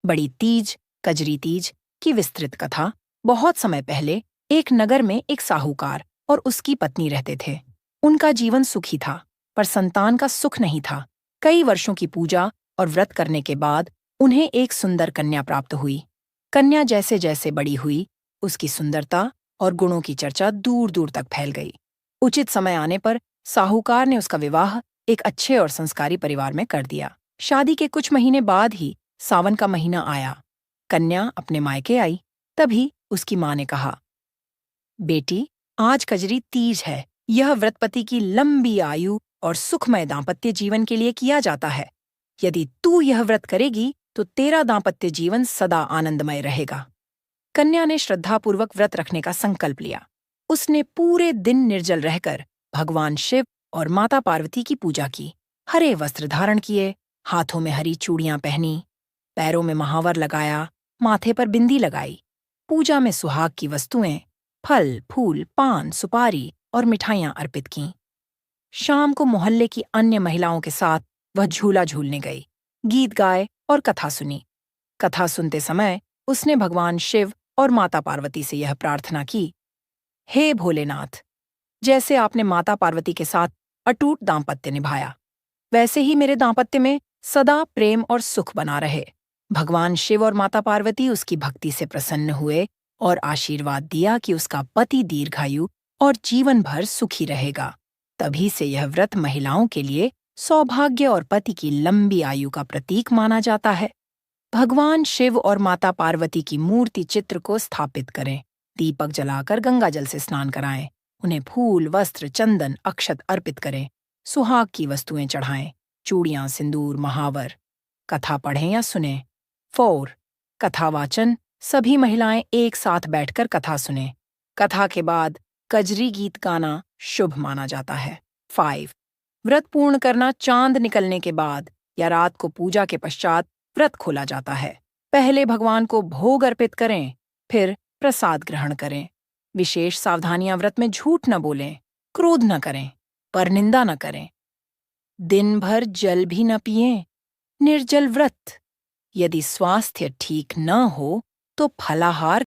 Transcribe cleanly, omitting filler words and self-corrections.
बड़ी तीज, कजरी तीज की विस्तृत कथा। बहुत समय पहले एक नगर में एक साहूकार और उसकी पत्नी रहते थे। उनका जीवन सुखी था, पर संतान का सुख नहीं था। कई वर्षों की पूजा और व्रत करने के बाद उन्हें एक सुंदर कन्या प्राप्त हुई। कन्या जैसे जैसे बड़ी हुई, उसकी सुंदरता और गुणों की चर्चा दूर दूर तक फैल गई। उचित समय आने पर साहूकार ने उसका विवाह एक अच्छे और संस्कारी परिवार में कर दिया। शादी के कुछ महीने बाद ही सावन का महीना आया। कन्या अपने मायके आई। तभी उसकी माँ ने कहा, बेटी, आज कजरी तीज है। यह व्रतपति की लंबी आयु और सुखमय दाम्पत्य जीवन के लिए किया जाता है। यदि तू यह व्रत करेगी तो तेरा दाम्पत्य जीवन सदा आनंदमय रहेगा। कन्या ने श्रद्धापूर्वक व्रत रखने का संकल्प लिया। उसने पूरे दिन निर्जल रहकर भगवान शिव और माता पार्वती की पूजा की। हरे वस्त्र धारण किए, हाथों में हरी चूड़ियां पहनी, पैरों में महावर लगाया, माथे पर बिंदी लगाई। पूजा में सुहाग की वस्तुएं, फल, फूल, पान, सुपारी और मिठाइयां अर्पित कीं। शाम को मोहल्ले की अन्य महिलाओं के साथ वह झूला झूलने गई, गीत गाए और कथा सुनी। कथा सुनते समय उसने भगवान शिव और माता पार्वती से यह प्रार्थना की, हे भोलेनाथ, जैसे आपने माता पार्वती के साथ अटूट दाम्पत्य निभाया, वैसे ही मेरे दाम्पत्य में सदा प्रेम और सुख बना रहे। भगवान शिव और माता पार्वती उसकी भक्ति से प्रसन्न हुए और आशीर्वाद दिया कि उसका पति दीर्घायु और जीवन भर सुखी रहेगा। तभी से यह व्रत महिलाओं के लिए सौभाग्य और पति की लंबी आयु का प्रतीक माना जाता है। भगवान शिव और माता पार्वती की मूर्ति चित्र को स्थापित करें, दीपक जलाकर गंगा जल से स्नान कराएं, उन्हें फूल, वस्त्र, चंदन, अक्षत अर्पित करें, सुहाग की वस्तुएं चढ़ाएं, चूड़ियां, सिंदूर, महावर। कथा पढ़ें या सुनें। 4. कथावाचन। सभी महिलाएं एक साथ बैठकर कथा सुनें। कथा के बाद कजरी गीत गाना शुभ माना जाता है। 5. व्रत पूर्ण करना चांद निकलने के बाद या रात को पूजा के पश्चात व्रत खोला जाता है। पहले भगवान को भोग अर्पित करें, फिर प्रसाद ग्रहण करें। विशेष सावधानियां व्रत में झूठ न बोलें, क्रोध न करें, परनिंदा न करें। दिन भर जल भी न पिएं। निर्जल व्रत। यदि स्वास्थ्य ठीक न हो तो फलाहार